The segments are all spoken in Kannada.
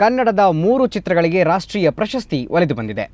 ಕನ್ನಡದ 3 ಚಿತ್ರಗಳಿಗೆ ರಾಷ್ಟ್ರೀಯ ಪ್ರಶಸ್ತಿ ಒಲಿದು ಬಂದಿದೆ.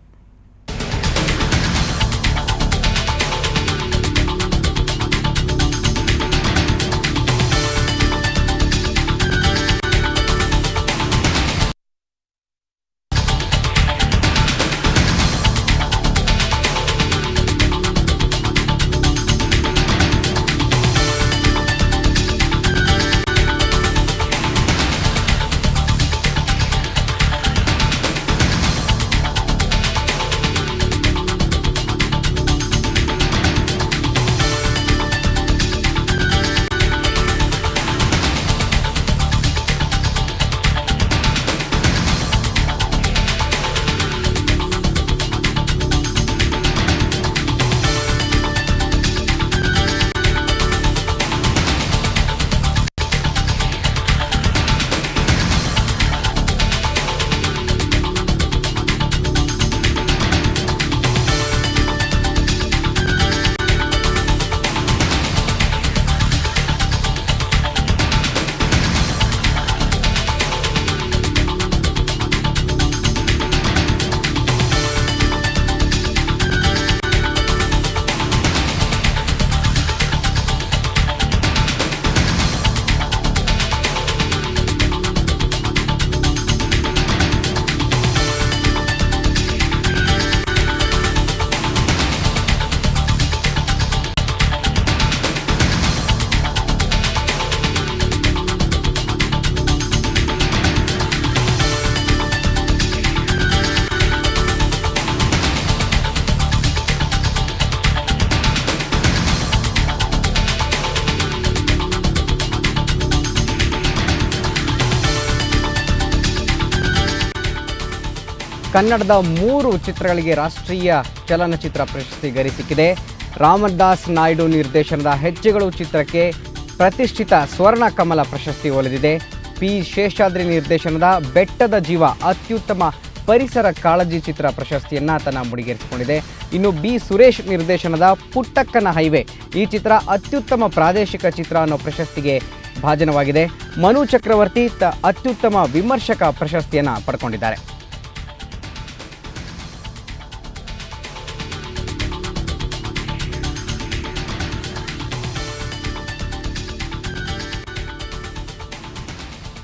ಕನ್ನಡದ 3 ಚಿತ್ರಗಳಿಗೆ ರಾಷ್ಟ್ರೀಯ ಚಲನಚಿತ್ರ ಪ್ರಶಸ್ತಿ ಗರಿ ಸಿಕ್ಕಿದೆ. ರಾಮದಾಸ್ ನಾಯ್ಡು ನಿರ್ದೇಶನದ ಹೆಜ್ಜೆಗಳು ಚಿತ್ರಕ್ಕೆ ಪ್ರತಿಷ್ಠಿತ ಸ್ವರ್ಣ ಕಮಲ ಪ್ರಶಸ್ತಿ ಒಲಿದಿದೆ. ಪಿ ಶೇಷಾದ್ರಿ ನಿರ್ದೇಶನದ ಬೆಟ್ಟದ ಜೀವ ಅತ್ಯುತ್ತಮ ಪರಿಸರ ಕಾಳಜಿ ಚಿತ್ರ ಪ್ರಶಸ್ತಿಯನ್ನು ತನ್ನ ಮುಡಿಗೇರಿಸಿಕೊಂಡಿದೆ. ಇನ್ನು ಬಿ ಸುರೇಶ್ ನಿರ್ದೇಶನದ ಪುಟ್ಟಕ್ಕನ ಹೈವೇ ಈ ಚಿತ್ರ ಅತ್ಯುತ್ತಮ ಪ್ರಾದೇಶಿಕ ಚಿತ್ರ ಅನ್ನೋ ಪ್ರಶಸ್ತಿಗೆ ಭಾಜನವಾಗಿದೆ. ಮನು ಚಕ್ರವರ್ತಿ ಅತ್ಯುತ್ತಮ ವಿಮರ್ಶಕ ಪ್ರಶಸ್ತಿಯನ್ನು ಪಡ್ಕೊಂಡಿದ್ದಾರೆ.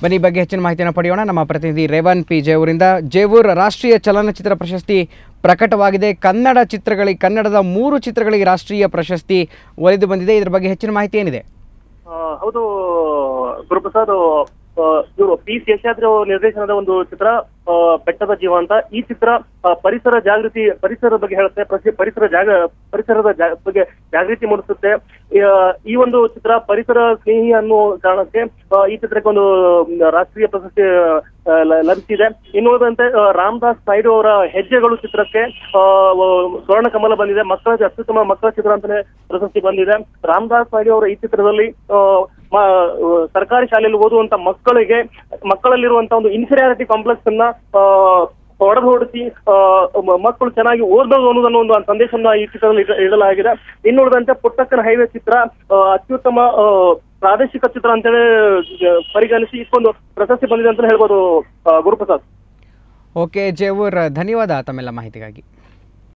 ಬನ್ನಿ ಬಗ್ಗೆ ಹೆಚ್ಚಿನ ಮಾಹಿತಿಯನ್ನು ಪಡೆಯೋಣ. ನಮ್ಮ ಪ್ರತಿನಿಧಿ ರೇವನ್ ಪಿ ಜೇವೂರಿಂದ. ಜೇವೂರ್, ರಾಷ್ಟ್ರೀಯ ಚಲನಚಿತ್ರ ಪ್ರಶಸ್ತಿ ಪ್ರಕಟವಾಗಿದೆ. ಕನ್ನಡದ 3 ಚಿತ್ರಗಳಿಗೆ ರಾಷ್ಟ್ರೀಯ ಪ್ರಶಸ್ತಿ ಒಲಿದು ಬಂದಿದೆ. ಇದರ ಬಗ್ಗೆ ಹೆಚ್ಚಿನ ಮಾಹಿತಿ ಏನಿದೆ? ಹೌದು ಗುರುಪ್ರಸಾದ್, ಇವರು ಪಿ ಶೇಷಾದ್ರಿ ನಿರ್ದೇಶನದ ಒಂದು ಚಿತ್ರ ಬೆಟ್ಟದ ಜೀವ ಅಂತ. ಈ ಚಿತ್ರ ಪರಿಸರ ಜಾಗೃತಿ, ಪರಿಸರದ ಬಗ್ಗೆ ಹೇಳುತ್ತೆ, ಪರಿಸರದ ಬಗ್ಗೆ ಜಾಗೃತಿ ಮೂಡಿಸುತ್ತೆ. ಈ ಒಂದು ಚಿತ್ರ ಪರಿಸರ ಸ್ನೇಹಿ ಅನ್ನೋ ಕಾರಣಕ್ಕೆ ಈ ಚಿತ್ರಕ್ಕೆ ಒಂದು ರಾಷ್ಟ್ರೀಯ ಪ್ರಶಸ್ತಿ ಲಭಿಸಿದೆ. ಇನ್ನುಳಿದಂತೆ ರಾಮದಾಸ್ ನಾಯ್ಡು ಅವರ ಹೆಜ್ಜೆಗಳು ಚಿತ್ರಕ್ಕೆ ಸ್ವರ್ಣ ಕಮಲ ಬಂದಿದೆ. ಅತ್ಯುತ್ತಮ ಮಕ್ಕಳ ಚಿತ್ರ ಅಂತಾನೆ ಪ್ರಶಸ್ತಿ ಬಂದಿದೆ. ರಾಮದಾಸ್ ನಾಯ್ಡು ಅವರ ಈ ಚಿತ್ರದಲ್ಲಿ ಸರ್ಕಾರಿ ಶಾಲೆಯಲ್ಲಿ ಓದುವಂತ ಮಕ್ಕಳಲ್ಲಿರುವಂತಹ ಒಂದು ಇನ್ಫೀರಿಯಾರಿಟಿ ಕಾಂಪ್ಲೆಕ್ಸ್ ಅನ್ನ ಹೊಡೆದೋಡಿಸಿ ಮಕ್ಕಳು ಚೆನ್ನಾಗಿ ಓದಬಹುದು ಅನ್ನೋದನ್ನು ಒಂದು ಸಂದೇಶವನ್ನು ಈ ಚಿತ್ರದಲ್ಲಿ ಇಡಲಾಗಿದೆ. ಇನ್ನುಳಿದಂತೆ ಪುಟ್ಟಕ್ಕನ ಹೈವೇ ಚಿತ್ರ ಅತ್ಯುತ್ತಮ ಪ್ರಾದೇಶಿಕ ಚಿತ್ರ ಅಂತೇಳಿ ಪರಿಗಣಿಸಿ ಇಷ್ಟೊಂದು ಪ್ರಶಸ್ತಿ ಬಂದಿದೆ ಅಂತ ಹೇಳ್ಬೋದು ಗುರುಪ್ರಸಾದ್. ಓಕೆ ಜೇವೂರ್, ಧನ್ಯವಾದ ತಮ್ಮೆಲ್ಲ ಮಾಹಿತಿಗಾಗಿ.